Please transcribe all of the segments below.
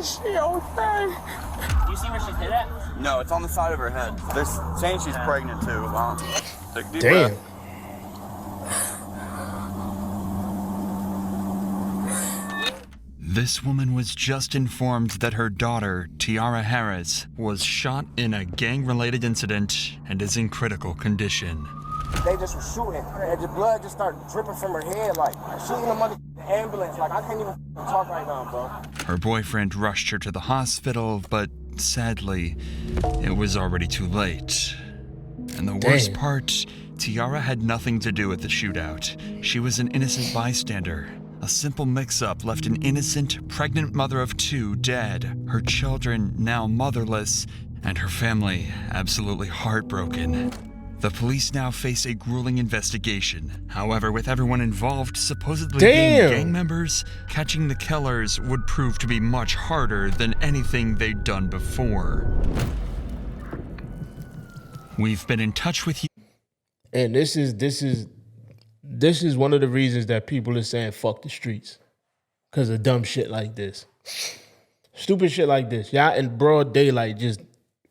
Is she okay? Do you see where she's hit at? No, it's on the side of her head. They're saying she's pregnant too. Take a deep Damn. breath. This woman was just informed that her daughter, Tiara Harris, was shot in a gang-related incident and is in critical condition. They just were shooting, and the blood just started dripping from her head, like shooting them on the ambulance. Like, I can't even talk right now, bro. Her boyfriend rushed her to the hospital, but sadly, it was already too late. And the worst part, Tiara had nothing to do with the shootout. She was an innocent bystander. A simple mix-up left an innocent, pregnant mother of 2 dead, her children now motherless, and her family absolutely heartbroken. The police now face a grueling investigation. However, with everyone involved supposedly being gang members, catching the killers would prove to be much harder than anything they'd done before. We've been in touch with you. And this is one of the reasons that people are saying fuck the streets. Because of dumb shit like this. Stupid shit like this. Y'all in broad daylight just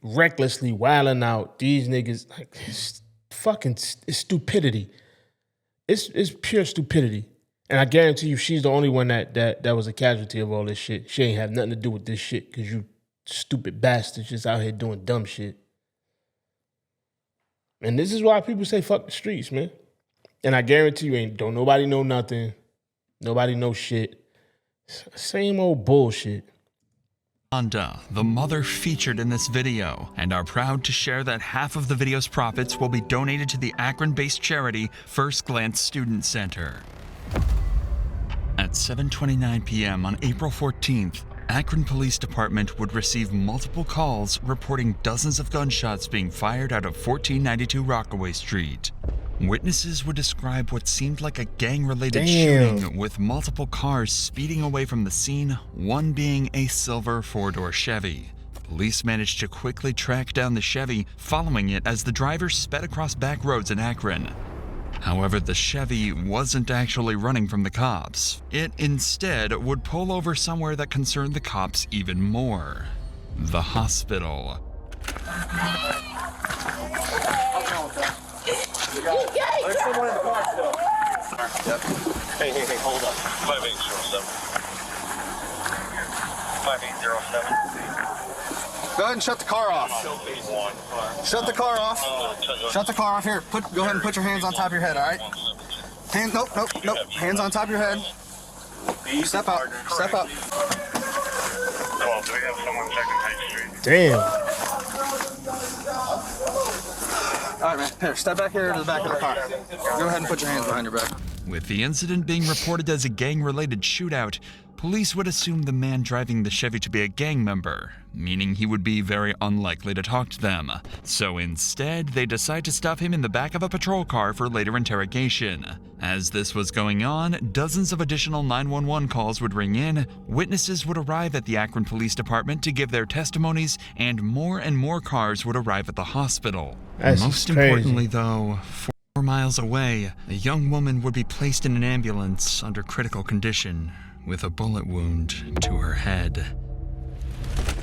recklessly wilding out. These niggas, like, it's stupidity. It's pure stupidity. And I guarantee you she's the only one that was a casualty of all this shit. She ain't have nothing to do with this shit because you stupid bastards just out here doing dumb shit. And this is why people say fuck the streets, man. And I guarantee you don't nobody know nothing. Nobody know shit. Same old bullshit. The mother featured in this video, and are proud to share that half of the video's profits will be donated to the Akron-based charity First Glance Student Center. At 7:29 p.m. on April 14th, Akron Police Department would receive multiple calls reporting dozens of gunshots being fired out of 1492 Rockaway Street. Witnesses would describe what seemed like a gang-related shooting, with multiple cars speeding away from the scene, one being a silver 4-door Chevy. Police managed to quickly track down the Chevy, following it as the driver sped across back roads in Akron. However, the Chevy wasn't actually running from the cops. It instead would pull over somewhere that concerned the cops even more: the hospital. There's someone in the car still. Yep. Hey, hold up. 5807. 5807. Go ahead and shut the car off. Shut the car off. Shut the car off. Here, go ahead and put your hands on top of your head, all right? Nope. Hands on top of your head. Step out. Step up. Well, do we have someone checking High Street? Damn. All right, man. Here, step back here to the back of the car. Go ahead and put your hands behind your back. With the incident being reported as a gang-related shootout, police would assume the man driving the Chevy to be a gang member, meaning he would be very unlikely to talk to them. So instead, they decide to stuff him in the back of a patrol car for later interrogation. As this was going on, dozens of additional 911 calls would ring in, witnesses would arrive at the Akron Police Department to give their testimonies, and more cars would arrive at the hospital. Most importantly, though, 4 miles away, a young woman would be placed in an ambulance under critical condition, with a bullet wound to her head.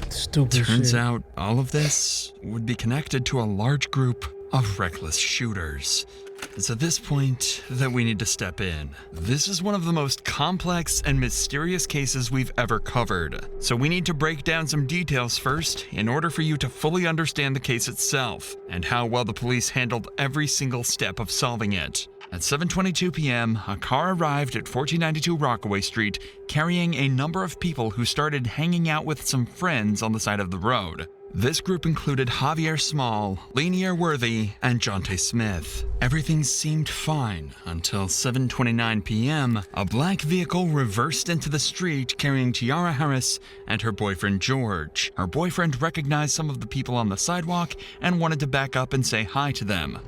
Stupid shit. Turns out all of this would be connected to a large group of reckless shooters. It's at this point that we need to step in. This is one of the most complex and mysterious cases we've ever covered, so we need to break down some details first in order for you to fully understand the case itself and how well the police handled every single step of solving it. At 7:22 p.m., a car arrived at 1492 Rockaway Street carrying a number of people who started hanging out with some friends on the side of the road. This group included Javier Small, Lanier Worthy, and Jonte Smith. Everything seemed fine until 7:29 p.m., a black vehicle reversed into the street carrying Tiara Harris and her boyfriend George. Her boyfriend recognized some of the people on the sidewalk and wanted to back up and say hi to them.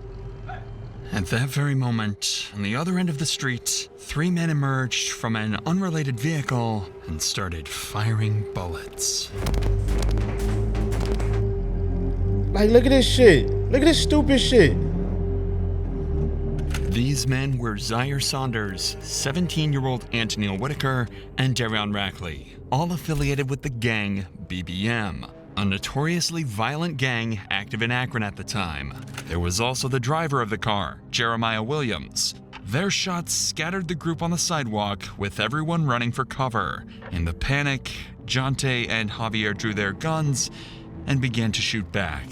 At that very moment, on the other end of the street, 3 men emerged from an unrelated vehicle and started firing bullets. Like, look at this shit. Look at this stupid shit. These men were Zaire Saunders, 17-year-old Antonil Whitaker, and Darion Rackley, all affiliated with the gang BBM, a notoriously violent gang active in Akron at the time. There was also the driver of the car, Jeremiah Williams. Their shots scattered the group on the sidewalk, with everyone running for cover. In the panic, Jonte and Javier drew their guns and began to shoot back.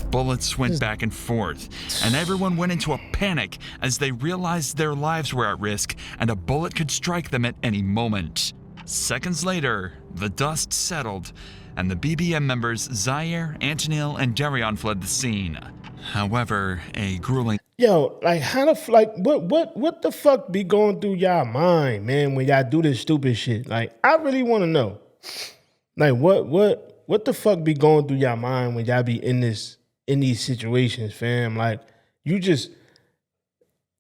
Bullets went back and forth, and everyone went into a panic as they realized their lives were at risk and a bullet could strike them at any moment. Seconds later, the dust settled, and the BBM members Zaire, Antonil, and Darion fled the scene. However, a grueling... Yo, like how what the fuck be going through y'all mind, man, when y'all do this stupid shit? Like, I really want to know. Like, what the fuck be going through y'all mind when y'all be in these situations, fam? Like, you just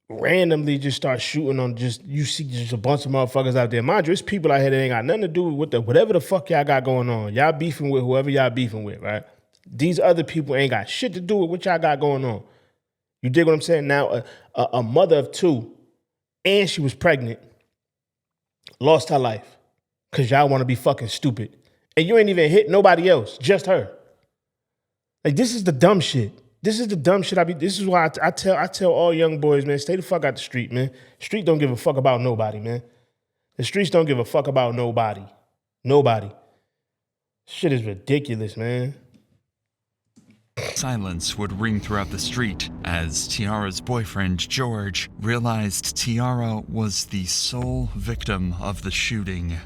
randomly just start shooting on you see just a bunch of motherfuckers out there. Mind you, it's people out here that ain't got nothing to do with whatever the fuck y'all got going on. Y'all beefing with whoever y'all beefing with, right? These other people ain't got shit to do with what y'all got going on. You dig what I'm saying? Now, a mother of two, and she was pregnant, lost her life because y'all want to be fucking stupid. And you ain't even hit nobody else, just her. Like, this is the dumb shit. This is the dumb shit. This is why I tell all young boys, man, stay the fuck out the street, man. Street don't give a fuck about nobody, man. The streets don't give a fuck about nobody. Nobody. Shit is ridiculous, man. Silence would ring throughout the street as Tiara's boyfriend, George, realized Tiara was the sole victim of the shooting.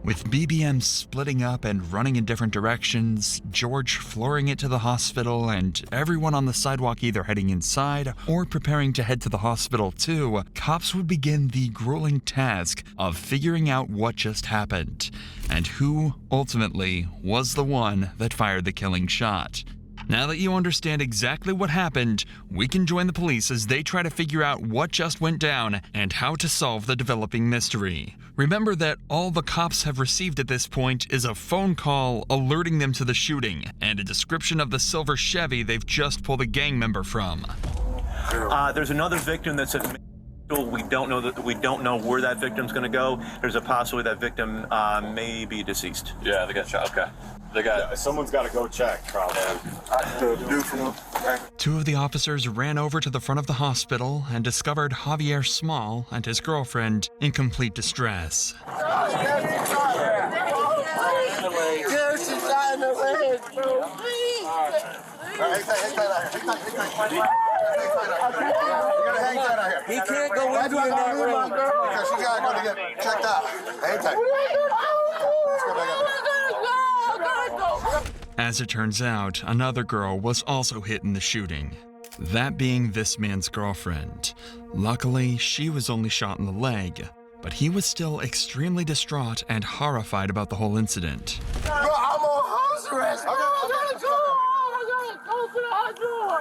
With BBM splitting up and running in different directions, George flooring it to the hospital, and everyone on the sidewalk either heading inside or preparing to head to the hospital too, cops would begin the grueling task of figuring out what just happened and who ultimately was the one that fired the killing shot. Now that you understand exactly what happened, we can join the police as they try to figure out what just went down and how to solve the developing mystery. Remember that all the cops have received at this point is a phone call alerting them to the shooting and a description of the silver Chevy they've just pulled a gang member from. There's another victim that's at we don't know where that victim's going to go. There's a possibility that victim may be deceased. Yeah, they got shot. Okay. Someone's got to go check, probably. Two of the officers ran over to the front of the hospital and discovered Javier Small and his girlfriend in complete distress. He can't go with you in that room. Because she got to get checked out. Hang tight. As it turns out, another girl was also hit in the shooting, that being this man's girlfriend. Luckily, she was only shot in the leg, but he was still extremely distraught and horrified about the whole incident. Bro, I'm on house arrest. I gotta go. I gotta go to the hospital.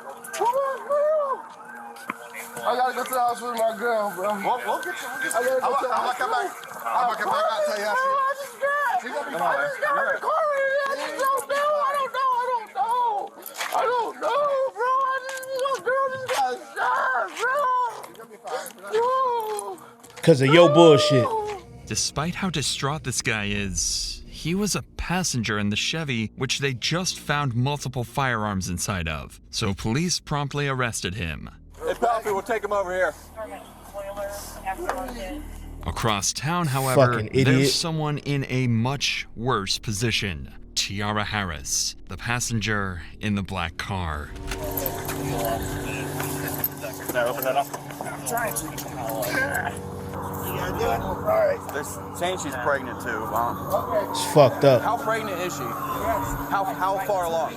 I gotta go to the house with my girl, bro. We'll get you. I'm gonna come back. I'll tell you how she gonna be fine. I just got in the car. I don't know, bro. This girl just got shot, bro. Because of your bullshit. Despite how distraught this guy is, he was a passenger in the Chevy, which they just found multiple firearms inside of. So police promptly arrested him. Hey, Palpy, we'll take him over here. Across town, however, Fucking idiot. there's someone in a much worse position. Tiara Harris, the passenger in the black car. Can I open that up? I'm trying to. You gotta do it? All right. They're saying she's pregnant too. It's fucked up. How pregnant is she? How far along?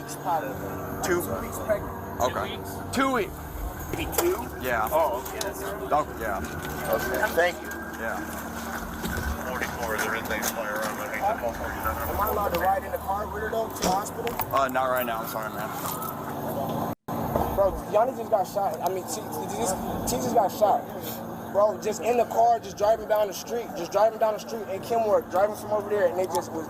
2 weeks pregnant. Okay. 2 weeks. Maybe 2? Yeah. Oh, okay. That's yeah. Okay. Thank you. Yeah. 44, there is a firearm. I think the phone. Am I allowed to ride in the car with her though to the hospital? Not right now. I'm sorry, man. Bro, Yanni just got shot. I mean, T just got shot. Bro, just in the car, just driving down the street. And Kim were driving from over there, and they just was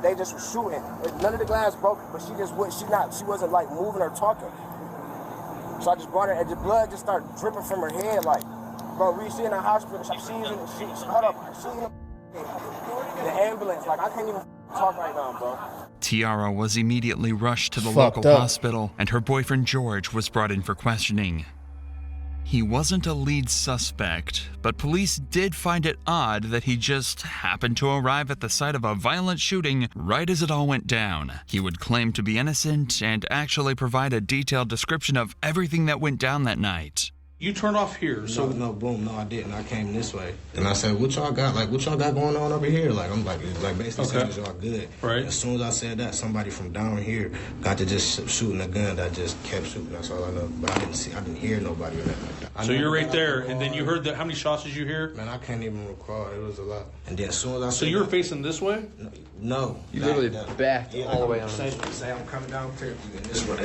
shooting. None of the glass broke, but she wasn't like moving or talking. So I just brought her, and the blood just started dripping from her head, like. Bro, we see in the hospital. She's in the ambulance. Like, I can't even talk right now, bro. Tiara was immediately rushed to the Fucked local up. hospital, and her boyfriend George was brought in for questioning. He wasn't a lead suspect, but police did find it odd that he just happened to arrive at the site of a violent shooting right as it all went down. He would claim to be innocent and actually provide a detailed description of everything that went down that night. You turned off here, so No, I didn't. I came this way, and I said, "What y'all got? Like, what y'all got going on over here?" Like, I'm like basically saying, "Y'all good?" Right. As soon as I said that, somebody from down here got to just shooting a gun that just kept shooting. That's all I know. But I didn't hear nobody or nothing like that. so you're right there, and then you heard that. How many shots did you hear? Man, I can't even recall. It was a lot. And then as soon as I So said you were that, facing this way? no, You literally backed all the way on. Say I'm coming down Fairview in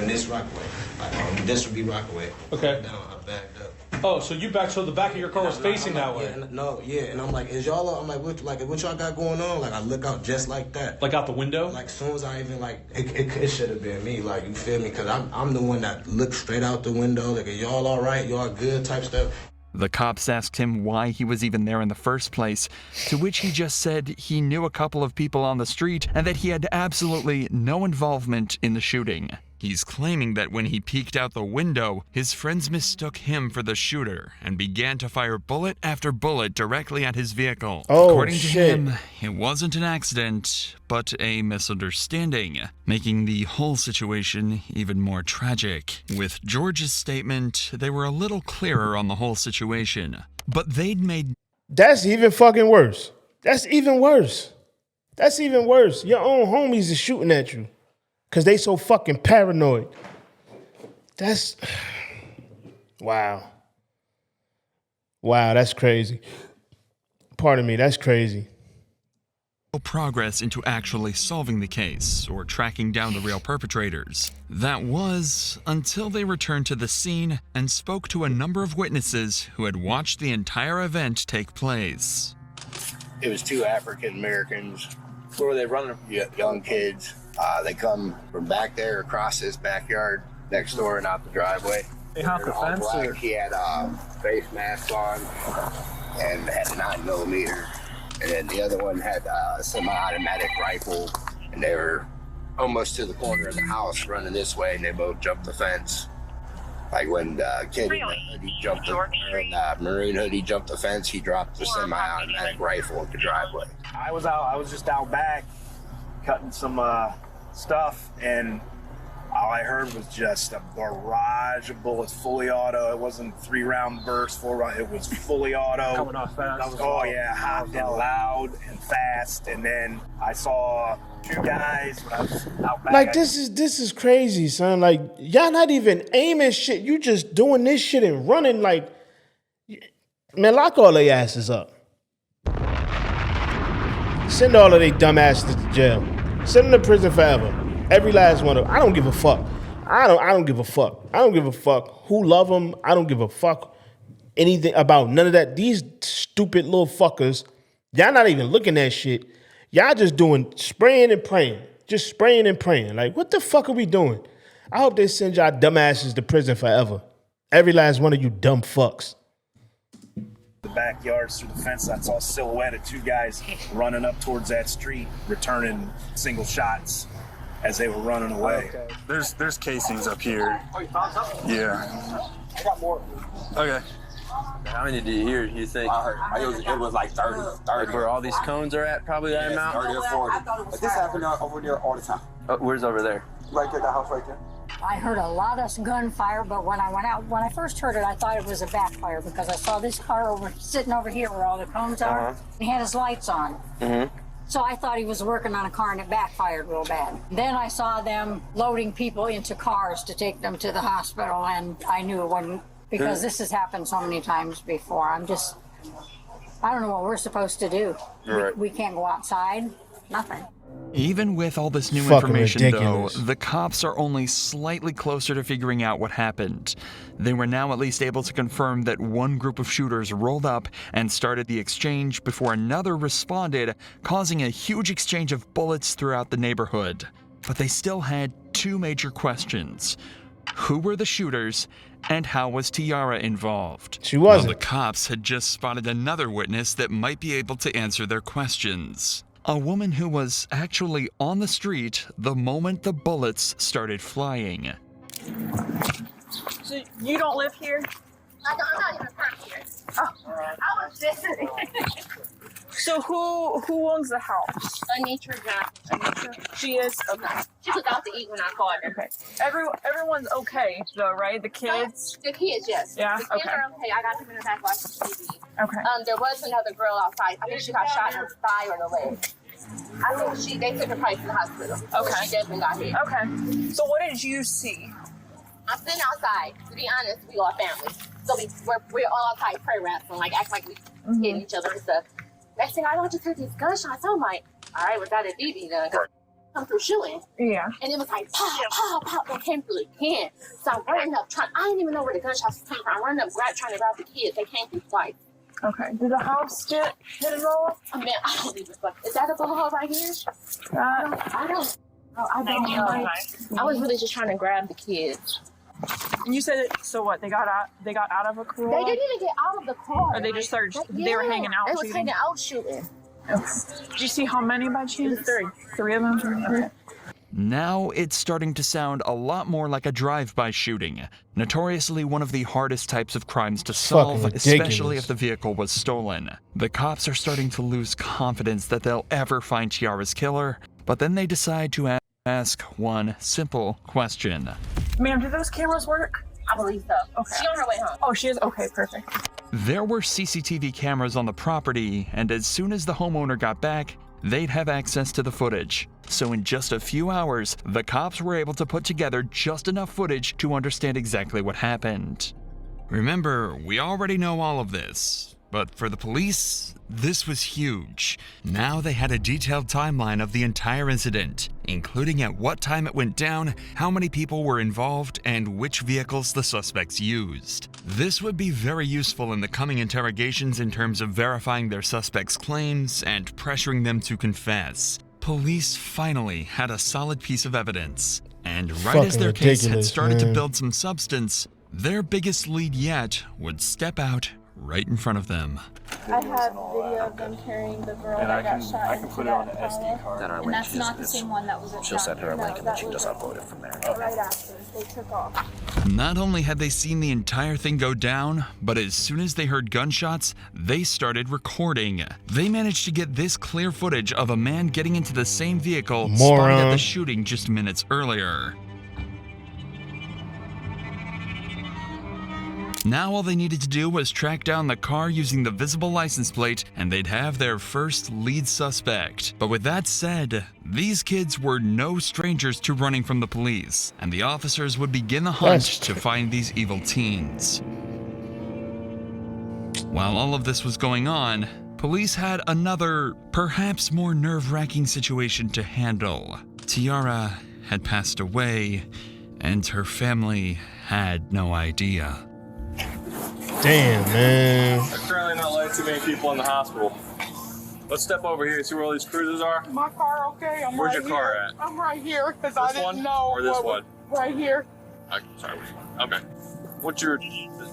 this Rockaway. Like, this would be Rockaway. Okay. Down, I backed up. Oh, so you backed, so the back of your car was facing that way? And I'm like, is y'all? I'm like, what y'all got going on? Like, I look out just like that. Like out the window? Like, as soon as I even, like, it should have been me, like, you feel me? Because I'm the one that looked straight out the window, like, are y'all all right? Y'all good type stuff. The cops asked him why he was even there in the first place, to which he just said he knew a couple of people on the street and that he had absolutely no involvement in the shooting. He's claiming that when he peeked out the window, his friends mistook him for the shooter and began to fire bullet after bullet directly at his vehicle. Oh, According to shit. him, it wasn't an accident, but a misunderstanding, making the whole situation even more tragic. With George's statement, they were a little clearer on the whole situation, but they'd made... That's even fucking worse. That's even worse. That's even worse. Your own homies is shooting at you because they so fucking paranoid. That's... Wow. Wow, that's crazy. Pardon me, that's crazy. progress into actually solving the case or tracking down the real perpetrators. That was until they returned to the scene and spoke to a number of witnesses who had watched the entire event take place. It was two African Americans. Where were they running? Young kids. They come from back there across this backyard next door and out the driveway. They hopped the fence? Or? He had a face mask on and had a 9mm. And then the other one had a semi-automatic rifle. And they were almost to the corner of the house running this way, and they both jumped the fence. Like when the kid in the hoodie jumped the maroon hoodie jumped the fence, he dropped the semi-automatic rifle at the driveway. I was just out back cutting some stuff, and all I heard was just a barrage of bullets, fully auto. It wasn't 3-round burst, 4-round. It was fully auto. Coming off fast. Oh yeah, hot and loud and fast. And then I saw two guys when I was out back. Like this is crazy, son. Like y'all not even aiming shit. You just doing this shit and running. Like, man, lock all their asses up. Send all of they dumb asses to jail. Send them to prison forever. Every last one of them. I don't give a fuck. I don't give a fuck. I don't give a fuck who love them. I don't give a fuck anything about none of that. These stupid little fuckers, y'all not even looking at shit. Y'all just doing spraying and praying. Just spraying and praying. Like, what the fuck are we doing? I hope they send y'all dumb asses to prison forever. Every last one of you dumb fucks. The backyards through the fence, I saw a silhouette of two guys running up towards that street, returning single shots as they were running away. Okay. There's casings up here. Oh, you found something? Yeah. I got more. Okay. How many did you hear, you think? It was like 30. Like where all these cones are at, probably that amount? 30 or 40. But this happened over there all the time. Where's over there? Right there, that house right there. I heard a lot of gunfire, but when I first heard it, I thought it was a backfire because I saw this car sitting over here where all the cones are. And he had his lights on. Mm-hmm. So I thought he was working on a car and it backfired real bad. Then I saw them loading people into cars to take them to the hospital, and I knew it wasn't, because this has happened so many times before. I don't know what we're supposed to do. Right. We can't go outside, nothing. Even with all this new Fucking information, ridiculous. though, the cops are only slightly closer to figuring out what happened. They were now at least able to confirm that one group of shooters rolled up and started the exchange before another responded, causing a huge exchange of bullets throughout the neighborhood. But they still had two major questions. Who were the shooters, and how was Tiara involved? She wasn't. Well, the cops had just spotted another witness that might be able to answer their questions. A woman who was actually on the street the moment the bullets started flying. So you don't live here? I'm not even from here. Oh, I was visiting. So who owns the house? Anitra Johnson. She is okay. She was out to eat when I called her. Okay. Everyone's okay though, right? The kids. The kids, yes. Yeah. The kids are okay. I got them in the back watching TV. Okay. There was another girl outside. I think she got shot in her thigh or the leg. I think they took her probably to the hospital. Okay. She definitely got hit. Okay. So what did you see? I'm sitting outside. To be honest, we all family. So we're all outside prayer wrapping, like act like we hitting each other and stuff. Next thing I know, I just heard these gunshots. I'm like, all right, was that a BB gun? Come through shooting. Yeah. And it was like pow, pow, pow. They came through again. So I'm running up, I didn't even know where the gunshots came from. I'm running up, trying to grab the kids. They came through twice. Okay. Did the house get hit at all? I mean, I don't even fuck. Is that a bullet hole right here? I don't know. I was really just trying to grab the kids. And you said so what? They got out of a car? They didn't even get out of the car. Or they just started. They were hanging out. They was shooting? hanging out shooting. Okay. Did you see how many by chance? Three of them. Okay. Now it's starting to sound a lot more like a drive-by shooting, notoriously one of the hardest types of crimes to solve, especially if the vehicle was stolen. The cops are starting to lose confidence that they'll ever find Tiara's killer, but then they decide to ask one simple question. Ma'am, do those cameras work? I believe so. Okay. She's on her way home. Oh, she is? Okay, perfect. There were CCTV cameras on the property, and as soon as the homeowner got back, they'd have access to the footage. So in just a few hours, the cops were able to put together just enough footage to understand exactly what happened. Remember, we already know all of this, but for the police, this was huge. Now they had a detailed timeline of the entire incident, including at what time it went down, how many people were involved, and which vehicles the suspects used. This would be very useful in the coming interrogations in terms of verifying their suspects' claims and pressuring them to confess. Police finally had a solid piece of evidence, and right as their case had started to build some substance, their biggest lead yet would step out right in front of them. I have video of them carrying the girl that got shot. I can put it on an SD card. And that's not the same one that was at She'll send her a link and then she just upload it from there. Right after they took off. Not only had they seen the entire thing go down, but as soon as they heard gunshots, they started recording. They managed to get this clear footage of a man getting into the same vehicle spotted at the shooting just minutes earlier. Now all they needed to do was track down the car using the visible license plate, and they'd have their first lead suspect. But with that said, these kids were no strangers to running from the police, and the officers would begin the hunt to find these evil teens. While all of this was going on, police had another, perhaps more nerve-wracking situation to handle. Tiara had passed away, and her family had no idea. Damn, man. I'm currently not letting too many people in the hospital. Let's step over here and see where all these cruises are. My car okay? Where's your car at? I'm right here because I didn't one know. or this one? Right here. Sorry, which one? Okay. What's your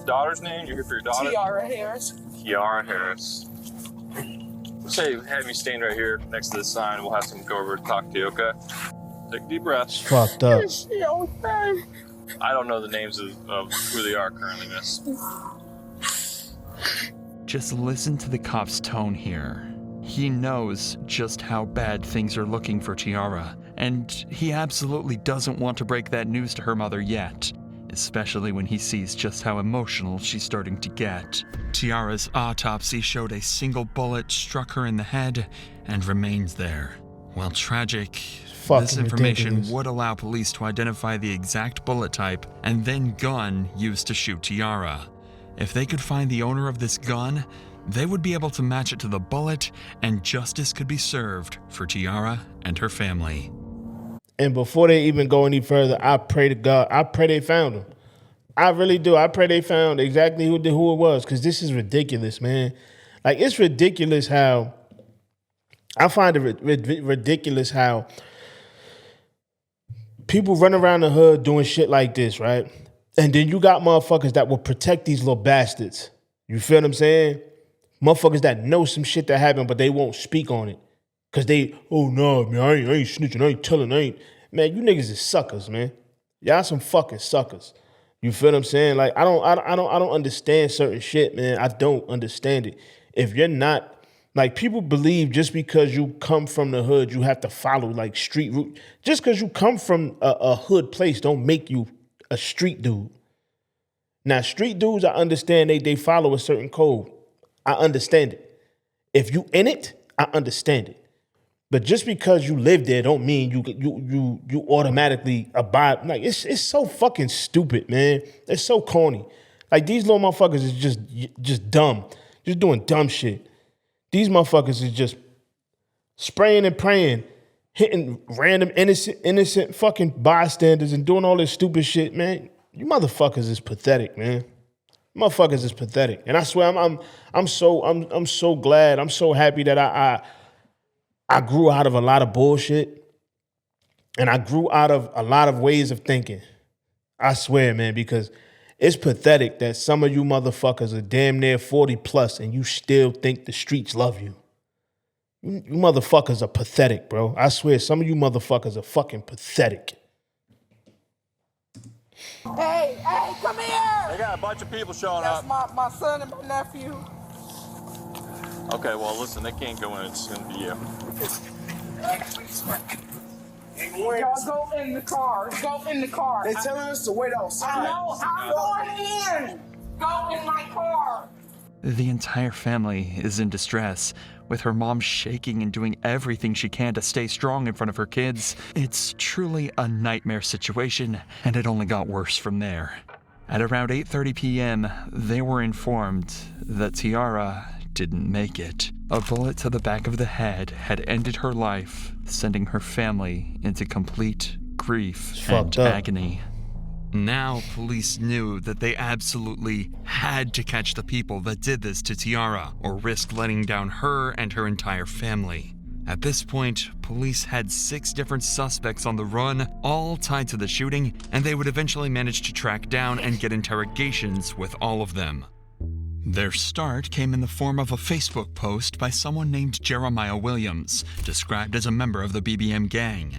daughter's name? You're here for your daughter? Tiara Harris. Tiara Harris. Say, have me stand right here next to this sign and we'll have someone go over to talk to you, okay? Take a deep breath. Fucked up. Is she okay? I don't know the names of who they are currently, miss. Just listen to the cop's tone here. He knows just how bad things are looking for Tiara, and he absolutely doesn't want to break that news to her mother yet, especially when he sees just how emotional she's starting to get. Tiara's autopsy showed a single bullet struck her in the head and remains there. While tragic, this information would allow police to identify the exact bullet type and then gun used to shoot Tiara. If they could find the owner of this gun, they would be able to match it to the bullet, and justice could be served for Tiara and her family. And before they even go any further, I pray to God, I pray they found him. I really do. I pray they found exactly who it was, because this is ridiculous, man. Like, it's ridiculous how, I find it ridiculous how people run around the hood doing shit like this, right? And then you got motherfuckers that will protect these little bastards. You feel what I'm saying? Motherfuckers that know some shit that happened, but they won't speak on it. Cause they, oh no, man, I ain't snitching, I ain't telling, man, you niggas is suckers, man. Y'all some fucking suckers. You feel what I'm saying? Like, I don't understand certain shit, man. I don't understand it. If you're not, like, people believe just because you come from the hood, you have to follow like street route. Just because you come from a hood place don't make you a street dude. Now, street dudes, I understand they follow a certain code. I understand it. If you in it, I understand it. But just because you live there don't mean you automatically abide. Like, it's so fucking stupid, man. It's so corny. Like, these little motherfuckers is just dumb. Just doing dumb shit. These motherfuckers is just spraying and praying, hitting random innocent fucking bystanders and doing all this stupid shit, man. You motherfuckers is pathetic, man. Motherfuckers is pathetic. And I swear I'm so glad. I'm so happy that I grew out of a lot of bullshit, and I grew out of a lot of ways of thinking. I swear, man, because it's pathetic that some of you motherfuckers are damn near 40 plus and you still think the streets love you. You motherfuckers are pathetic, bro. I swear, some of you motherfuckers are fucking pathetic. Hey, come here! They got a bunch of people showing That's up. my son and my nephew. Okay, well, listen, they can't go in. It's going to be you. Y'all go in the car. Go in the car. They telling us to wait outside. I know. I'm going in. Go in my car. The entire family is in distress, with her mom shaking and doing everything she can to stay strong in front of her kids. It's truly a nightmare situation, and it only got worse from there. At around 8:30 p.m., they were informed that Tiara didn't make it. A bullet to the back of the head had ended her life, sending her family into complete grief and agony. Now, police knew that they absolutely had to catch the people that did this to Tiara, or risk letting down her and her entire family. At this point, police had 6 different suspects on the run, all tied to the shooting, and they would eventually manage to track down and get interrogations with all of them. Their start came in the form of a Facebook post by someone named Jeremiah Williams, described as a member of the BBM gang.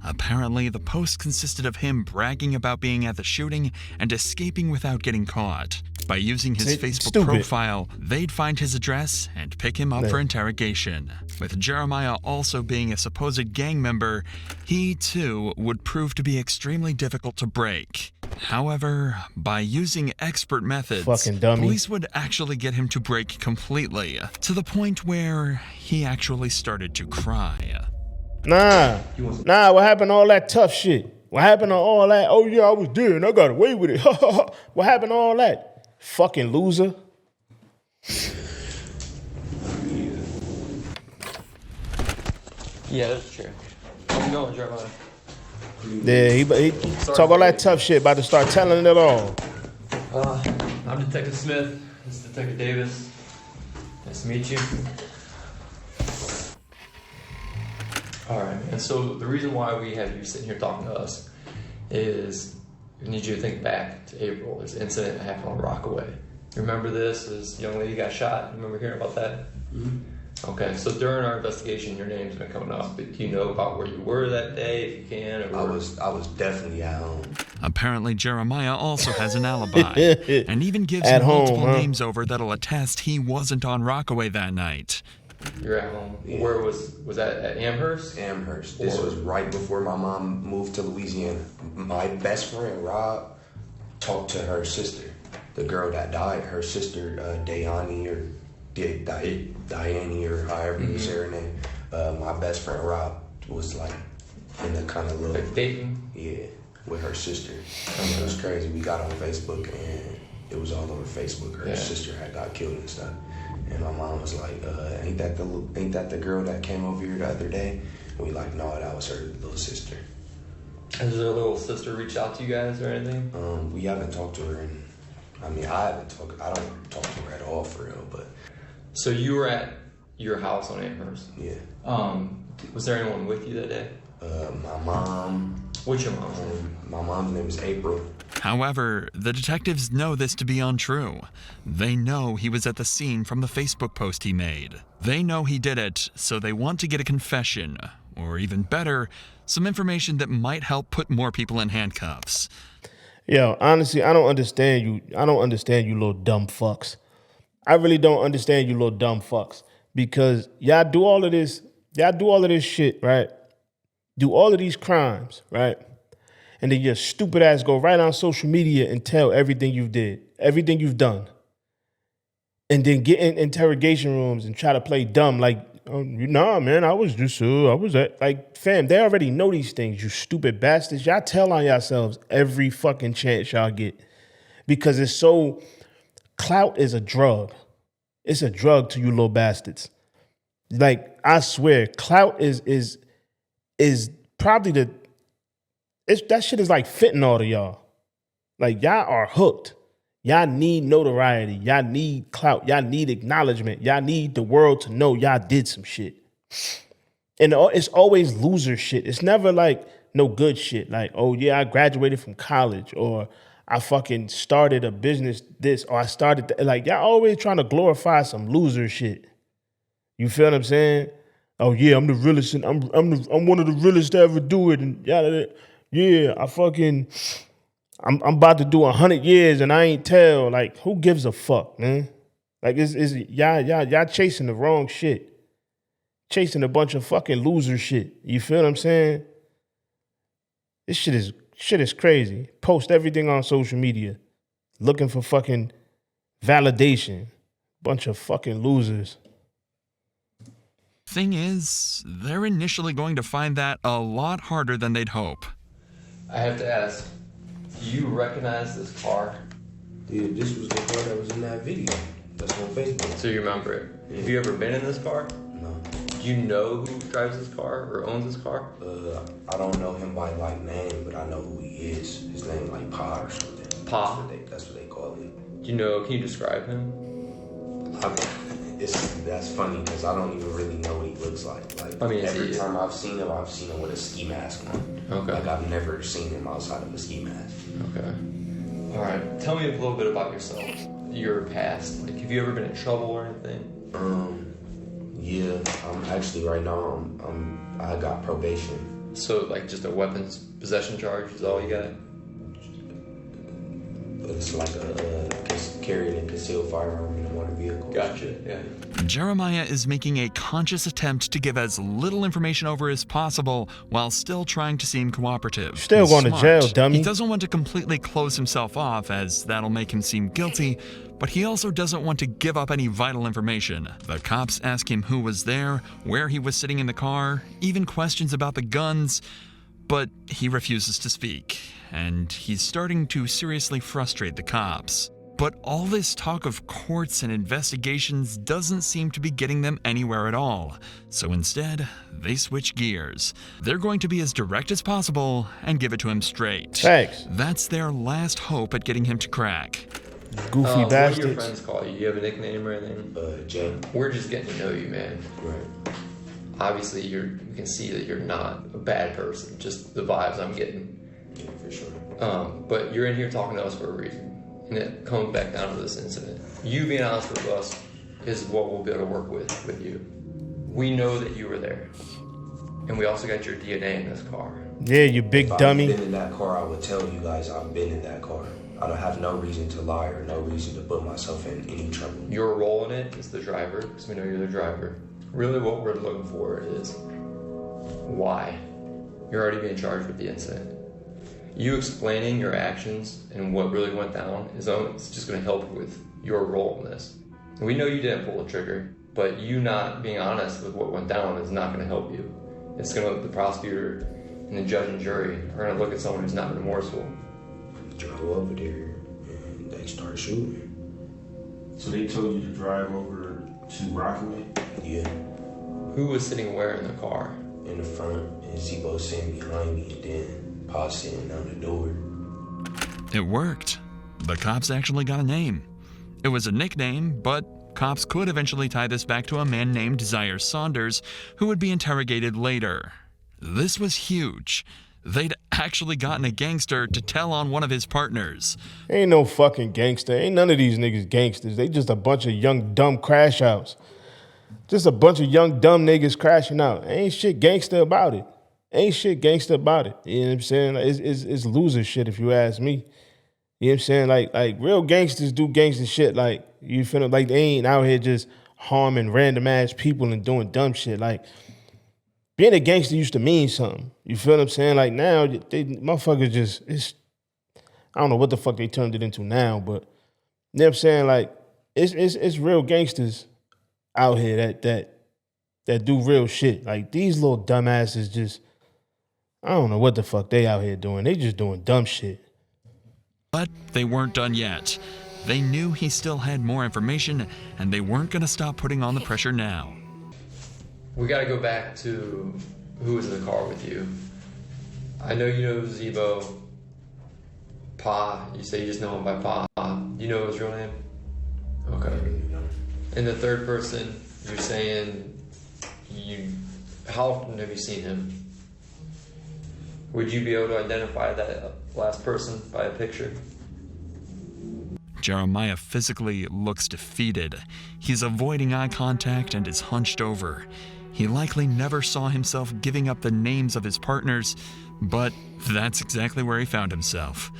Apparently, the post consisted of him bragging about being at the shooting and escaping without getting caught. By using his Facebook profile, they'd find his address and pick him up for interrogation. With Jeremiah also being a supposed gang member, he too would prove to be extremely difficult to break. However, by using expert methods, police would actually get him to break completely, to the point where he actually started to cry. Nah, what happened to all that tough shit? What happened to all that, oh yeah, I was there and I got away with it. What happened to all that? Fucking loser. Yeah, that's true. How's it going, Jeremiah? Yeah, he talk all that tough shit, about to start telling it all. I'm Detective Smith. This is Detective Davis. Nice to meet you. All right, and so the reason why we have you sitting here talking to us is we need you to think back to April. There's an incident that happened on Rockaway. You remember this? This young lady got shot. Remember hearing about that? Mm-hmm. Okay, so during our investigation, your name's been coming up. But do you know about where you were that day, if you can? Or I was definitely at home. Apparently, Jeremiah also has an alibi, and even gives at multiple home, names over that'll attest he wasn't on Rockaway that night. You're at home. Yeah. Where was that, at Amherst? Amherst. This was right before my mom moved to Louisiana. My best friend, Rob, talked to her sister, the girl that died, her sister, Diane or however you say her name. My best friend, Rob, was like in the kind of little... Like dating? Yeah, with her sister. It was crazy. We got on Facebook and it was all over Facebook. Her sister had got killed and stuff. And my mom was like, ain't that the girl that came over here the other day? And we like, no, that was her little sister. Has her little sister reached out to you guys or anything? We haven't talked to her I don't talk to her at all for real, but. So you were at your house on Amherst? Yeah. Was there anyone with you that day? My mom, What's your mom's name? My mom's name is April. However, the detectives know this to be untrue. They know he was at the scene from the Facebook post he made. They know he did it, so they want to get a confession, or even better, some information that might help put more people in handcuffs. Yo, honestly, I don't understand you. I don't understand you little dumb fucks. I really don't understand you little dumb fucks. Because y'all do all of this shit, right? Do all of these crimes, right? And then your stupid ass go right on social media and tell everything you did, everything you've done. And then get in interrogation rooms and try to play dumb like, oh, nah, man, I was at, like, fam, they already know these things, you stupid bastards. Y'all tell on yourselves every fucking chance y'all get. Because it's so, clout is a drug. It's a drug to you little bastards. Like, I swear, clout is probably that shit is like fentanyl to y'all. Like, y'all are hooked. Y'all need notoriety. Y'all need clout. Y'all need acknowledgement. Y'all need the world to know y'all did some shit. And it's always loser shit. It's never like no good shit. Like, oh yeah, I graduated from college, or I fucking started a business this, or I started like, y'all always trying to glorify some loser shit. You feel what I'm saying? Oh yeah, I'm the realest. I'm one of the realest to ever do it. And yeah, I'm about to do 100 years and I ain't tell. Like, who gives a fuck, man? Like, y'all chasing the wrong shit. Chasing a bunch of fucking loser shit. You feel what I'm saying? This shit is crazy. Post everything on social media. Looking for fucking validation. Bunch of fucking losers. Thing is, they're initially going to find that a lot harder than they'd hope. I have to ask, do you recognize this car? Dude, this was the car that was in that video. That's on Facebook. So you remember it? Yeah. Have you ever been in this car? No. Do you know who drives this car or owns this car? I don't know him by like name, but I know who he is. His name like Pa or something. Pa? That's what they call him. Do you know, can you describe him? That's funny because I don't even really know what he looks like. Like, I mean, every time I've seen him with a ski mask on. Okay. Like, I've never seen him outside of a ski mask. Okay. All right. Tell me a little bit about yourself, your past. Like, have you ever been in trouble or anything? Yeah. I'm actually right now. I got probation. So, like, just a weapons possession charge is all you got? It's like carrying a concealed firearm in a motor vehicle. Gotcha, yeah. Jeremiah is making a conscious attempt to give as little information over as possible while still trying to seem cooperative. Still going to jail, dummy. He doesn't want to completely close himself off, as that'll make him seem guilty, but he also doesn't want to give up any vital information. The cops ask him who was there, where he was sitting in the car, even questions about the guns, but he refuses to speak, and he's starting to seriously frustrate the cops. But all this talk of courts and investigations doesn't seem to be getting them anywhere at all. So instead, they switch gears. They're going to be as direct as possible and give it to him straight. Thanks. That's their last hope at getting him to crack. Goofy bastards. What do your friends call you? Do you have a nickname or anything? Jay. We're just getting to know you, man. Right. Obviously, we can see that you're not a bad person. Just the vibes I'm getting. Yeah, for sure. But you're in here talking to us for a reason. And it comes back down to this incident. You being honest with us is what we'll be able to work with you. We know that you were there. And we also got your DNA in this car. Yeah, you big dummy. If I've been in that car, I would tell you guys I've been in that car. I don't have no reason to lie or no reason to put myself in any trouble. Your role in it is the driver, because we know you're the driver. Really what we're looking for is why. You're already being charged with the incident. You explaining your actions and what really went down is just going to help with your role in this. We know you didn't pull the trigger, but you not being honest with what went down is not going to help you. It's going to, the prosecutor and the judge and jury are going to look at someone who's not remorseful. Drove over there and they started shooting. So they told you to drive over to Rockaway? Yeah. Who was sitting where in the car? In the front, and Zebo sitting behind me, and then Pa sitting down the door. It worked. The cops actually got a name. It was a nickname, but cops could eventually tie this back to a man named Zaire Saunders, who would be interrogated later. This was huge. they'd actually gotten a gangster to tell on one of his partners. Ain't no fucking gangster. Ain't none of these niggas gangsters. They just a bunch of young, dumb crash outs. Just a bunch of young, dumb niggas crashing out. Ain't shit gangster about it. Ain't shit gangster about it. You know what I'm saying? Like, it's loser shit if you ask me. You know what I'm saying? Like real gangsters do gangster shit. Like, you feel like they ain't out here just harming random ass people and doing dumb shit. Like, being a gangster used to mean something. You feel what I'm saying? Like, now, they motherfuckers just, I don't know what the fuck they turned it into now, but you know what I'm saying? Like, it's real gangsters out here that do real shit. Like, these little dumbasses just, I don't know what the fuck they out here doing. They just doing dumb shit. But they weren't done yet. They knew he still had more information, and they weren't going to stop putting on the pressure now. We got to go back to who was in the car with you. I know you know Zebo. Pa, you say you just know him by Pa. Do you know his real name? Okay. And the third person, you're saying how often have you seen him? Would you be able to identify that last person by a picture? Jeremiah physically looks defeated. He's avoiding eye contact and is hunched over. He likely never saw himself giving up the names of his partners, but that's exactly where he found himself.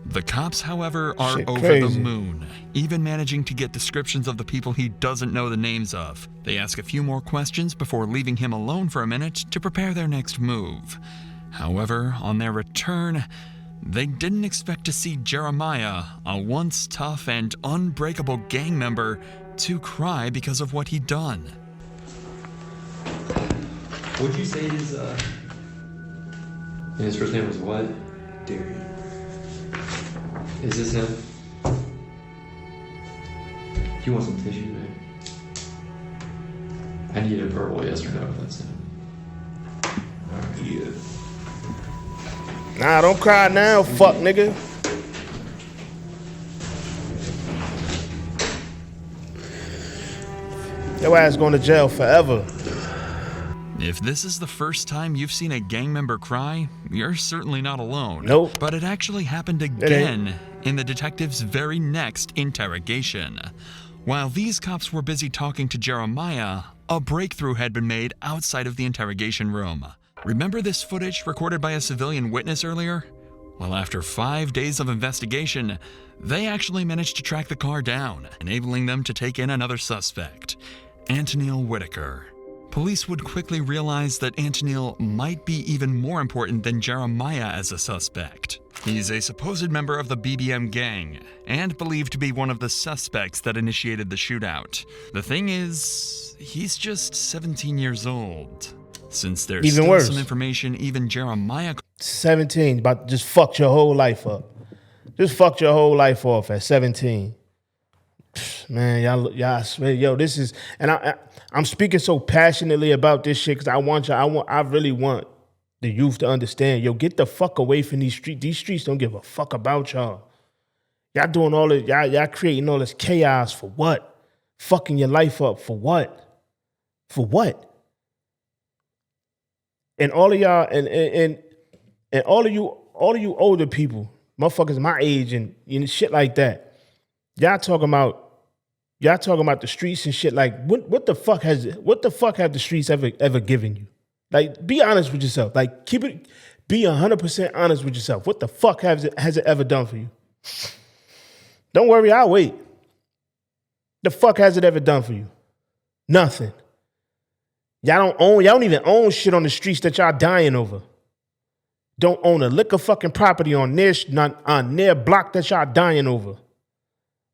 The cops, however, are over the moon, even managing to get descriptions of the people he doesn't know the names of. They ask a few more questions before leaving him alone for a minute to prepare their next move. However, on their return, they didn't expect to see Jeremiah, a once tough and unbreakable gang member, to cry because of what he'd done. Would you say his first name was what? Darian. Is this him? Do you want some tissue, man? I need a verbal yes or no if that's him. Yeah. Nah, don't cry now, fuck nigga. Your ass going to jail forever. If this is the first time you've seen a gang member cry, you're certainly not alone. Nope. But it actually happened again in the detective's very next interrogation. While these cops were busy talking to Jeremiah, a breakthrough had been made outside of the interrogation room. Remember this footage recorded by a civilian witness earlier? Well, after 5 days of investigation, they actually managed to track the car down, enabling them to take in another suspect, Antonil Whitaker. Police would quickly realize that Antonil might be even more important than Jeremiah as a suspect. He's a supposed member of the BBM gang, and believed to be one of the suspects that initiated the shootout. The thing is, he's just 17 years old. Since there's even still worse. Some information even Jeremiah... 17, but just fucked your whole life up. Just fucked your whole life off at 17. Man, y'all, I swear, yo, this is, and I'm speaking so passionately about this shit because I really want the youth to understand, yo, get the fuck away from these streets. These streets don't give a fuck about y'all. Y'all doing all this, y'all creating all this chaos for what? Fucking your life up for what? For what? And all of y'all, and all of you older people, motherfuckers my age and shit like that, y'all talking about the streets and shit. Like, what the fuck have the streets ever given you? Like, be honest with yourself. Like, be 100% honest with yourself. What the fuck has it ever done for you? Don't worry, I'll wait. The fuck has it ever done for you? Nothing. Y'all don't even own shit on the streets that y'all dying over. Don't own a lick of fucking property on their block that y'all dying over.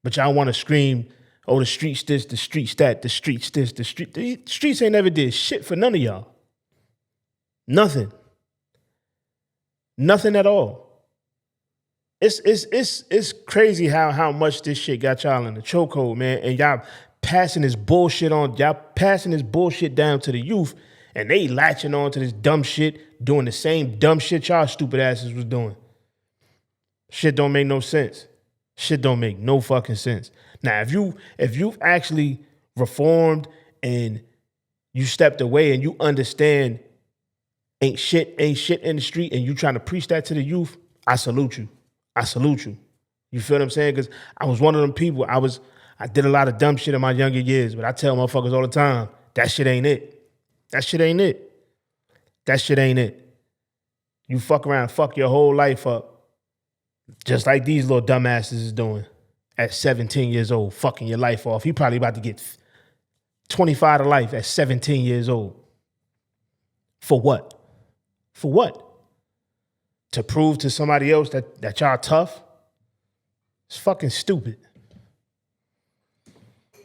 But y'all want to scream, oh, the streets this, the streets that, the streets this, the streets ain't never did shit for none of y'all. Nothing. Nothing at all. It's crazy how much this shit got y'all in the chokehold, man. And y'all passing this bullshit down to the youth, and they latching on to this dumb shit, doing the same dumb shit y'all stupid asses was doing. Shit don't make no sense. Shit don't make no fucking sense. Now, if you've actually reformed and you stepped away and you understand ain't shit in the street, and you trying to preach that to the youth, I salute you. I salute you. You feel what I'm saying? Because I was one of them people. I did a lot of dumb shit in my younger years, but I tell motherfuckers all the time, that shit ain't it. That shit ain't it. That shit ain't it. You fuck around and fuck your whole life up, just like these little dumbasses is doing at 17 years old, fucking your life off. He probably about to get 25 to life at 17 years old. For what? For what? To prove to somebody else that y'all tough? It's fucking stupid.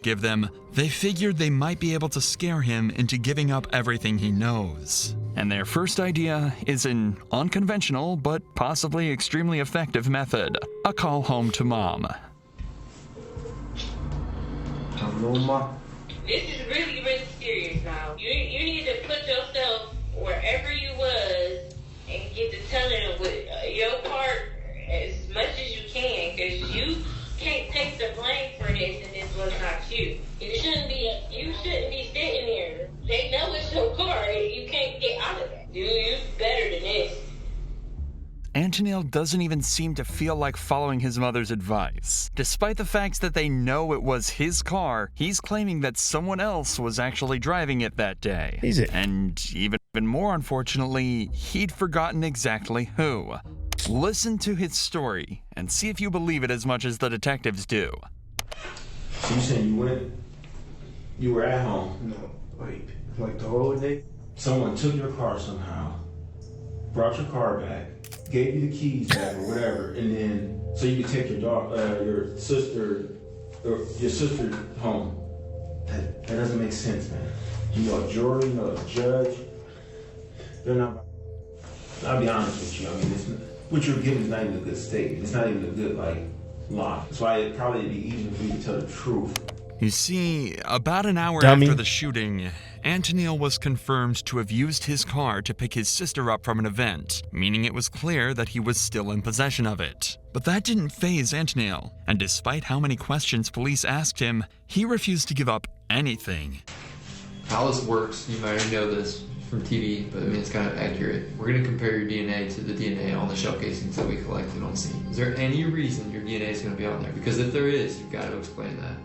Give them, they figured they might be able to scare him into giving up everything he knows. And their first idea is an unconventional but possibly extremely effective method: a call home to mom. Hello, Ma. This is really, really serious now. You need to put yourself wherever you was and get to telling with your part as much as you can, because you can't take the blame for this, and this was not you. You shouldn't be sitting there. They know it's your car. You can't get out of that. You better than this. Antonil doesn't even seem to feel like following his mother's advice. Despite the fact that they know it was his car, he's claiming that someone else was actually driving it that day. And even more unfortunately, he'd forgotten exactly who. Listen to his story and see if you believe it as much as the detectives do. So you saying you were at home? No, wait, like the whole day? Someone took your car somehow, brought your car back, gave you the keys back or whatever, and then so you could take your sister home. That doesn't make sense, man. You know a jury, you know a judge. They're not. I'll be honest with you. I mean, what you're getting is not even a good statement. It's not even a good lie. That's why it'd probably be easier for you to tell the truth. You see, about an hour after the shooting, Antonil was confirmed to have used his car to pick his sister up from an event, meaning it was clear that he was still in possession of it. But that didn't faze Antonil, and despite how many questions police asked him, he refused to give up anything. How this works, you might already know this from TV, but I mean it's kind of accurate. We're going to compare your DNA to the DNA on the shell casings that we collected on scene. Is there any reason your DNA is going to be on there? Because if there is, you've got to explain that.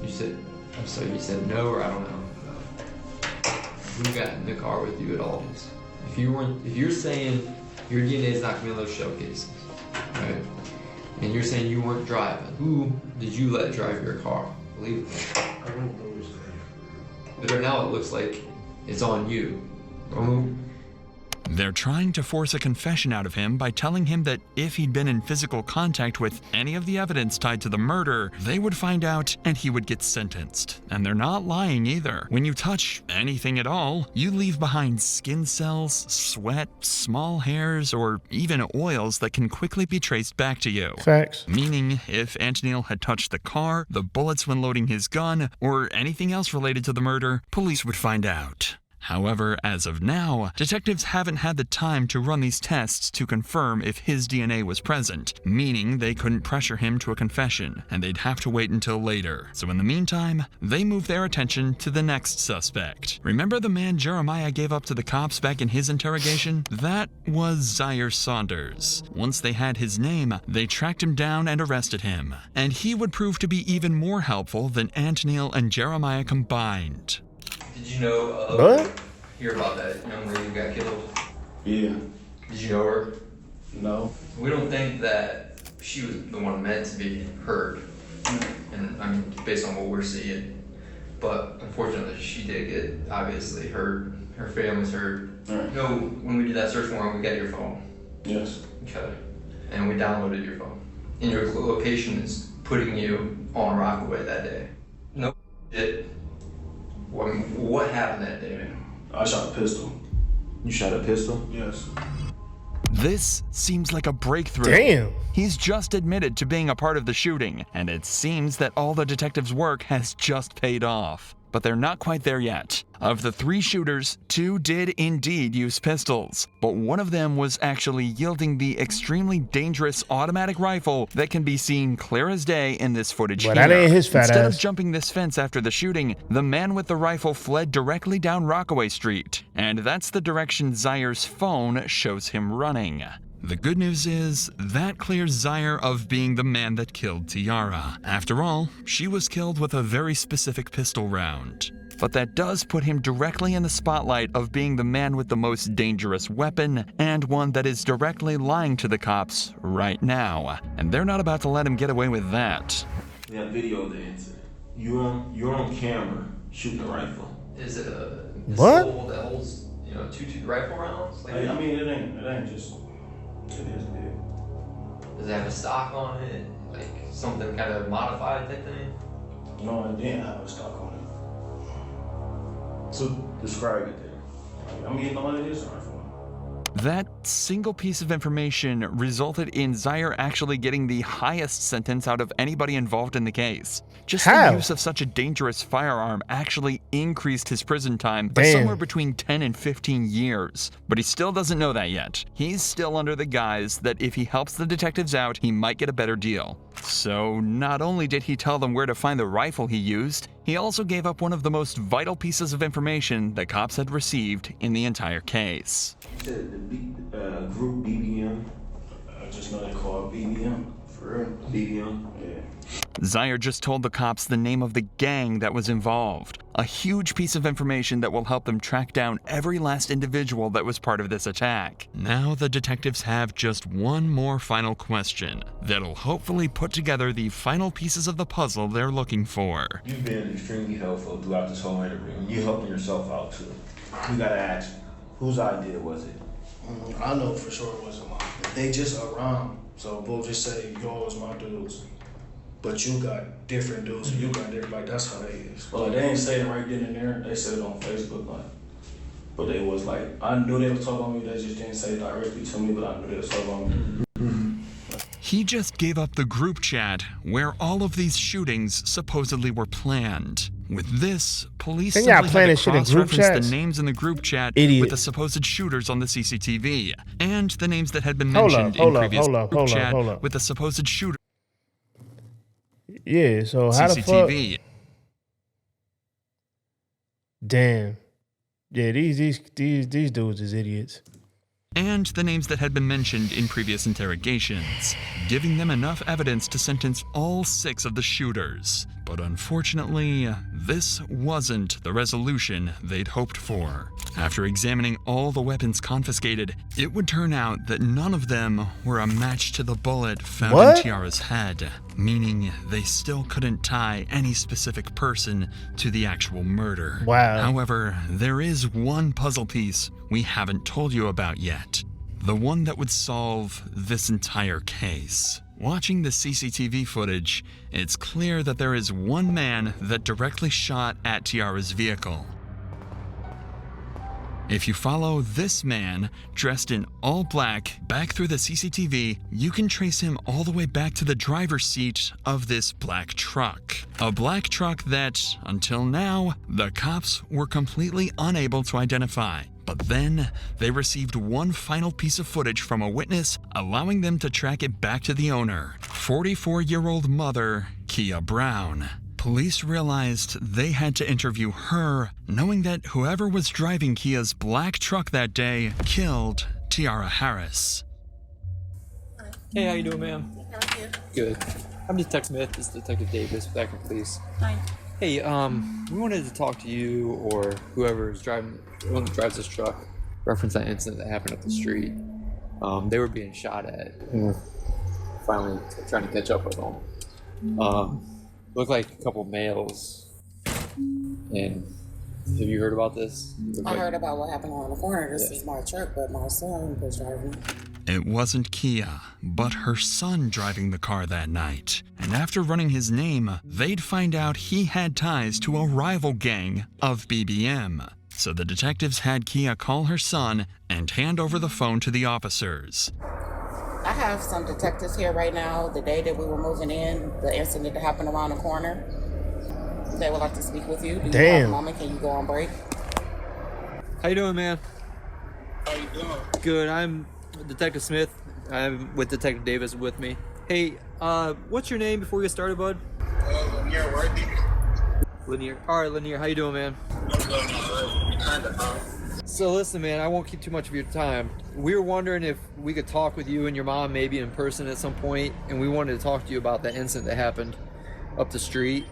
You said no, or I don't know. Who got in the car with you at all? If you're saying your DNA is not going to be on those shell casings, right? And you're saying you weren't driving, who did you let drive your car? Believe it. I don't know. But right now it looks like it's on you. They're trying to force a confession out of him by telling him that if he'd been in physical contact with any of the evidence tied to the murder, they would find out and he would get sentenced. And they're not lying either. When you touch anything at all, you leave behind skin cells, sweat, small hairs, or even oils that can quickly be traced back to you. Facts. Meaning, if Antonil had touched the car, the bullets when loading his gun, or anything else related to the murder, police would find out. However, as of now, detectives haven't had the time to run these tests to confirm if his DNA was present, meaning they couldn't pressure him to a confession, and they'd have to wait until later. So in the meantime, they move their attention to the next suspect. Remember the man Jeremiah gave up to the cops back in his interrogation? That was Zaire Saunders. Once they had his name, they tracked him down and arrested him. And he would prove to be even more helpful than Antonil and Jeremiah combined. Did you know hear about that young lady who got killed? Yeah. Did you know her? No. We don't think that she was the one meant to be hurt. And I mean, based on what we're seeing. But unfortunately, she did get obviously hurt. Her family's hurt. Right. You know, when we did that search warrant, we got your phone. Yes. Okay. And we downloaded your phone. And your location is putting you on Rockaway that day. No shit. What happened that day, man? I shot a pistol. You shot a pistol? Yes. This seems like a breakthrough. Damn. He's just admitted to being a part of the shooting, and it seems that all the detectives' work has just paid off. but they're not quite there yet. Of the 3 shooters, 2 did indeed use pistols, but one of them was actually yielding the extremely dangerous automatic rifle that can be seen clear as day in this footage But here. that ain't his fat Instead ass. of jumping this fence after the shooting, the man with the rifle fled directly down Rockaway Street, and that's the direction Zaire's phone shows him running. The good news is, that clears Zaire of being the man that killed Tiara. After all, she was killed with a very specific pistol round. But that does put him directly in the spotlight of being the man with the most dangerous weapon, and one that is directly lying to the cops right now. And they're not about to let him get away with that. We have video of the incident. You're on camera shooting a rifle. Is it a What? pistol that holds, 2 rifle rounds? Like, I mean, it ain't just. It is big. does it have a stock on it? Like something kind of modified type thing? No, it didn't have a stock on it. So describe it then. I mean, no, it is a rifle. That single piece of information resulted in Zaire actually getting the highest sentence out of anybody involved in the case. Just How? the use of such a dangerous firearm actually increased his prison time by Damn. somewhere between 10 and 15 years. But he still doesn't know that yet. He's still under the guise that if he helps the detectives out, he might get a better deal. So not only did he tell them where to find the rifle he used, he also gave up one of the most vital pieces of information the cops had received in the entire case. The group BBM. I just know they call it BBM. For real. BBM. Yeah. Zaire just told the cops the name of the gang that was involved. A huge piece of information that will help them track down every last individual that was part of this attack. Now the detectives have just one more final question that'll hopefully put together the final pieces of the puzzle they're looking for. You've been extremely helpful throughout this whole interview. You're helping yourself out too. We gotta ask, whose idea was it? I know for sure it wasn't mine. They just around, so we'll just say, yo, it's my dudes. But you got different dudes, and you got different, like, that's how they is. Well, like, they didn't say it right then and there. They said it on Facebook, like, but they was like, I knew they was talking about me. They just didn't say it directly to me, but I knew they was talking about me. He just gave up the group chat where all of these shootings supposedly were planned. With this, police Then y'all simply planning had to shit in group cross-reference chats? the names in the group chat Idiot. with the supposed shooters on the CCTV, and the names that had been Hold mentioned up, hold in up, previous hold up, group hold up, chat hold up. with the supposed shooter Yeah, so how the fuck? CCTV. Damn. Yeah, these dudes is idiots. And the names that had been mentioned in previous interrogations, giving them enough evidence to sentence all 6 of the shooters. But unfortunately, this wasn't the resolution they'd hoped for. After examining all the weapons confiscated, it would turn out that none of them were a match to the bullet found What? in Tiara's head, meaning they still couldn't tie any specific person to the actual murder. Wow. However, there is one puzzle piece we haven't told you about yet. The one that would solve this entire case. Watching the CCTV footage, it's clear that there is one man that directly shot at Tiara's vehicle. If you follow this man, dressed in all black, back through the CCTV, you can trace him all the way back to the driver's seat of this black truck. A black truck that, until now, the cops were completely unable to identify. But then, they received one final piece of footage from a witness, allowing them to track it back to the owner, 44-year-old mother, Kia Brown. Police realized they had to interview her, knowing that whoever was driving Kia's black truck that day killed Tiara Harris. Hey, how you doing, ma'am? Good. I'm Detective Smith. This is Detective Davis with Akron Police. Hi. Hey, we wanted to talk to you or whoever is driving, the one that drives this truck, reference that incident that happened up the street. They were being shot at. And we're finally trying to catch up with them. Looked like a couple males. And have you heard about this? I heard about what happened on the corner. This is my truck, but my son was driving it. It wasn't Kia, but her son driving the car that night. And after running his name, they'd find out he had ties to a rival gang of BBM. So the detectives had Kia call her son and hand over the phone to the officers. I have some detectives here right now. The day that we were moving in, the incident that happened around the corner, they would like to speak with you. Do you Damn. have a moment? Can you go on break? How you doing, man? How you doing? Good. I'm Detective Smith. I'm with Detective Davis with me. Hey, what's your name before we get started, bud? Lanier Worthy. Lanier. All right, Lanier. How you doing, man? I'm doing alright. Kinda. So listen, man, I won't keep too much of your time. We were wondering if we could talk with you and your mom maybe in person at some point, and we wanted to talk to you about that incident that happened up the street.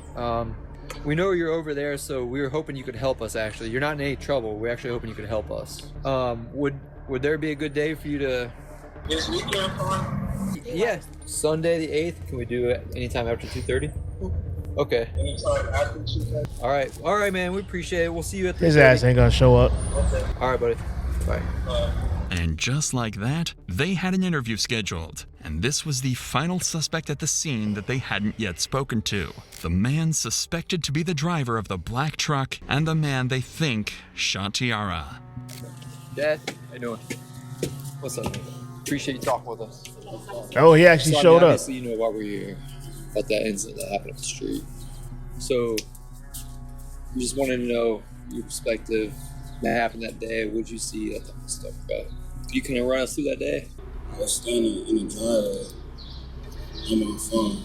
We know you're over there, so we were hoping you could help us, actually. You're not in any trouble. We're actually hoping you could help us. Would there be a good day for you to... This weekend fun? Yeah, Sunday the 8th. Can we do it anytime after 2:30? Okay. Anytime after 2:30. All right, man. We appreciate it. We'll see you at the... His ass ain't gonna show up. Okay. All right, buddy. Bye. And just like that, they had an interview scheduled. And this was the final suspect at the scene that they hadn't yet spoken to. The man suspected to be the driver of the black truck and the man they think shot Tiara. Dad, how you doing? What's up, man? Appreciate you talking with us. Oh, he actually showed up. Obviously, you know why we're here. About that incident that happened up the street. So, we just wanted to know your perspective. That happened that day. What'd you see? That type of stuff. Can you kind of run us through that day? I was standing in the driveway on my phone.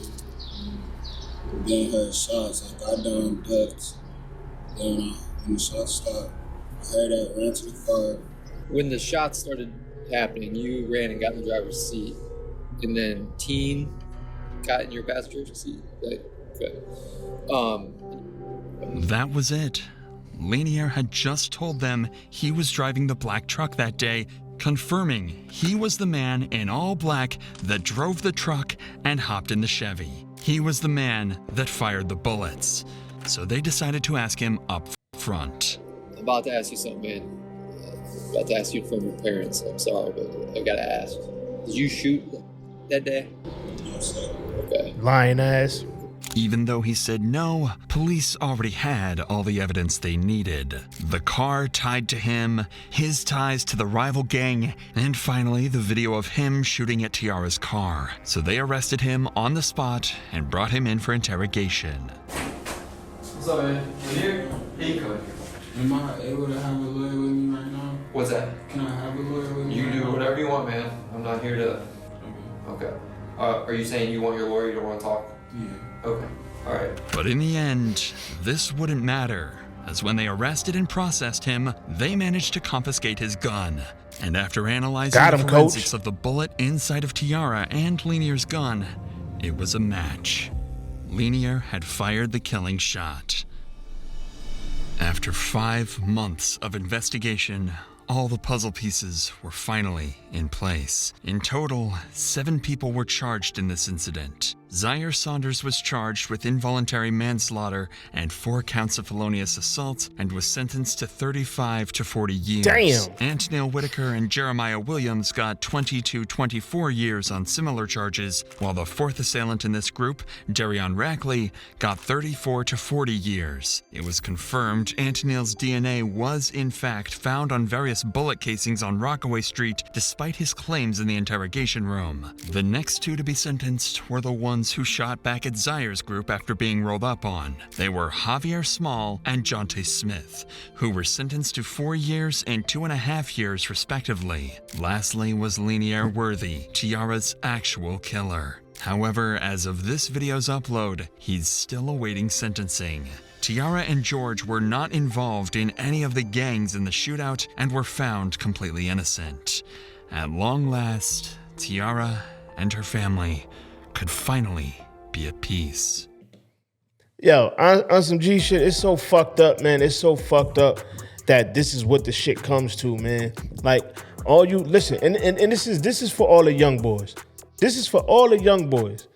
Then I heard shots. I got down, ducked. Then when the shots stopped, I heard that, ran to the car. When the shots started happening, you ran and got in the driver's seat. And then Teen got in your passenger seat. Right? Okay. That was it. Lanier had just told them he was driving the black truck that day, confirming he was the man in all black that drove the truck and hopped in the Chevy. He was the man that fired the bullets. So they decided to ask him up front. I'm about to ask you something, man. I'm about to ask you from your parents. I'm sorry, but I gotta ask. Did you shoot that day? Yes, sir. Okay. Lying ass. Even though he said no, police already had all the evidence they needed. The car tied to him, his ties to the rival gang, and finally the video of him shooting at Tiara's car. So they arrested him on the spot and brought him in for interrogation. What's up, man? Lanier? Hey, come here. Am I able to have a lawyer with me right now? What's that? Can I have a lawyer with me? You can do whatever you want, man. I'm not here to... Okay. Are you saying you want your lawyer? You don't want to talk? Yeah. Okay. All right. But in the end, this wouldn't matter, as when they arrested and processed him, they managed to confiscate his gun. And after analyzing the forensics of the bullet inside of Tiara and Lanier's gun, it was a match. Lanier had fired the killing shot. After 5 months of investigation, all the puzzle pieces were finally in place. In total, 7 people were charged in this incident. Zaire Saunders was charged with involuntary manslaughter and 4 counts of felonious assault and was sentenced to 35 to 40 years. Damn. Antoniel Whitaker and Jeremiah Williams got 20 to 24 years on similar charges, while the 4th assailant in this group, Darion Rackley, got 34 to 40 years. It was confirmed Antoniel's DNA was in fact found on various bullet casings on Rockaway Street, despite his claims in the interrogation room. The next 2 to be sentenced were the ones who shot back at Zaire's group after being rolled up on. They were Javier Small and Jonte Smith, who were sentenced to 4 years and 2.5 years respectively. Lastly was Lanier Worthy, Tiara's actual killer. However, as of this video's upload, he's still awaiting sentencing. Tiara and George were not involved in any of the gangs in the shootout and were found completely innocent. At long last, Tiara and her family could finally be at peace. Yo, on some G shit, it's so fucked up, man. It's so fucked up that this is what the shit comes to, man. Like, all you, listen, and this is for all the young boys. This is for all the young boys.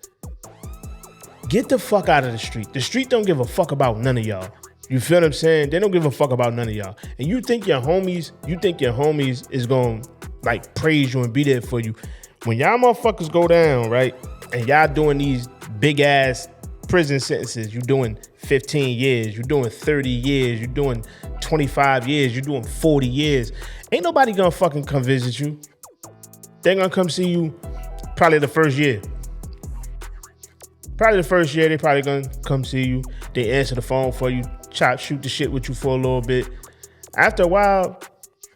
Get the fuck out of the street. The street don't give a fuck about none of y'all. You feel what I'm saying? They don't give a fuck about none of y'all. And you think your homies is gonna like praise you and be there for you. When y'all motherfuckers go down, right? And y'all doing these big ass prison sentences, you doing 15 years, you doing 30 years, you doing 25 years, you doing 40 years. Ain't nobody gonna fucking come visit you. They're gonna come see you probably the first year. Probably the first year, they probably gonna come see you. They answer the phone for you, shoot the shit with you for a little bit. After a while,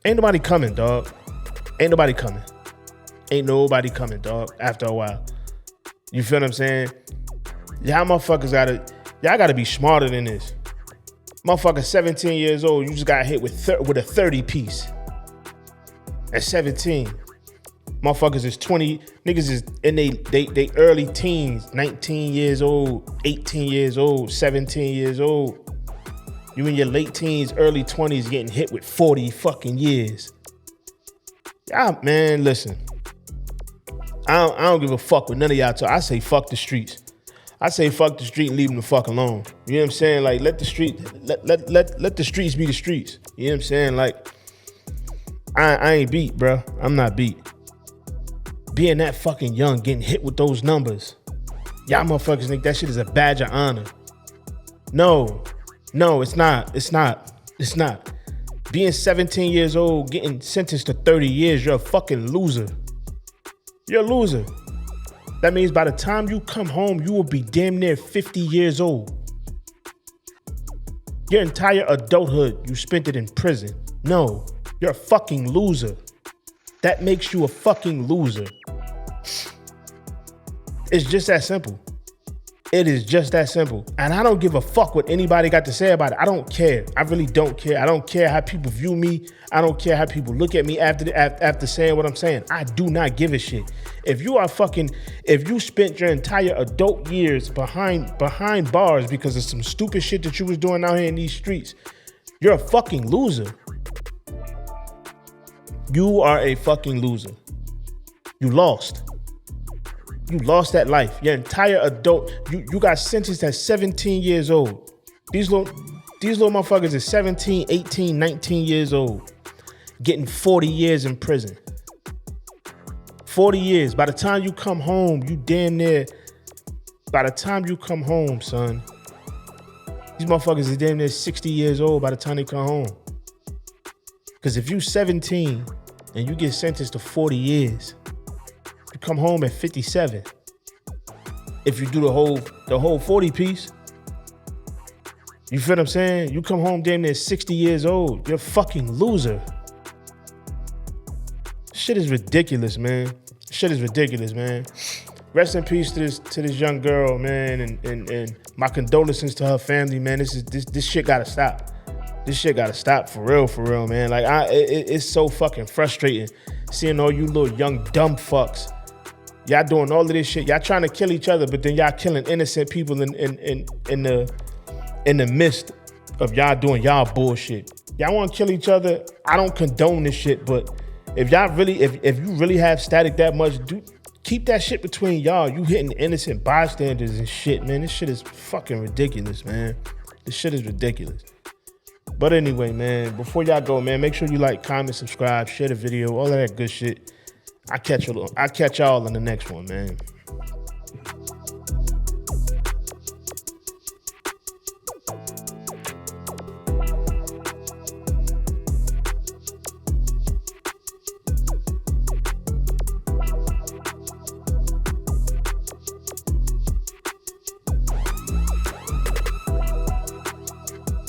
ain't nobody coming, dog. Ain't nobody coming. Ain't nobody coming, dog, after a while. You feel what I'm saying? Y'all motherfuckers gotta be smarter than this. Motherfucker 17 years old, you just got hit with a 30 piece. At 17. Motherfuckers is 20, niggas is in they early teens, 19 years old, 18 years old, 17 years old. You in your late teens, early 20s getting hit with 40 fucking years. Y'all, man, listen. I don't give a fuck what none of y'all talk. I say fuck the streets. I say fuck the street and leave them the fuck alone. You know what I'm saying? Like let the streets be the streets. You know what I'm saying? Like I ain't beat, bro. I'm not beat. Being that fucking young, getting hit with those numbers. Y'all motherfuckers think that shit is a badge of honor. No, it's not. It's not. Being 17 years old, getting sentenced to 30 years, you're a fucking loser. You're a loser. That means by the time you come home, you will be damn near 50 years old. Your entire adulthood, you spent it in prison. No, you're a fucking loser. That makes you a fucking loser. It's just that simple. It is just that simple. And I don't give a fuck what anybody got to say about it. I don't care. I really don't care. I don't care how people view me. I don't care how people look at me after saying what I'm saying. I do not give a shit. If you spent your entire adult years behind bars because of some stupid shit that you was doing out here in these streets, you're a fucking loser. You are a fucking loser. You lost. You lost that life. Your entire adult, you got sentenced at 17 years old. These little motherfuckers are 17, 18, 19 years old, getting 40 years in prison. 40 years. By the time you come home, you damn near, by the time you come home, son, these motherfuckers are damn near 60 years old by the time they come home. Because if you 17 and you get sentenced to 40 years, you come home at 57. If you do the whole 40 piece, you feel what I'm saying? You come home damn near 60 years old. You're a fucking loser. Shit is ridiculous, man. Shit is ridiculous, man. Rest in peace to this young girl, man, and my condolences to her family, man. This shit gotta stop. This shit gotta stop for real, man. Like it's so fucking frustrating seeing all you little young dumb fucks. Y'all doing all of this shit. Y'all trying to kill each other, but then y'all killing innocent people in the midst of y'all doing y'all bullshit. Y'all want to kill each other. I don't condone this shit, but if y'all really, if you really have static that much, keep that shit between y'all. You hitting innocent bystanders and shit, man. This shit is fucking ridiculous, man. This shit is ridiculous. But anyway, man, before y'all go, man, make sure you like, comment, subscribe, share the video, all of that good shit. I'll catch y'all in the next one, man.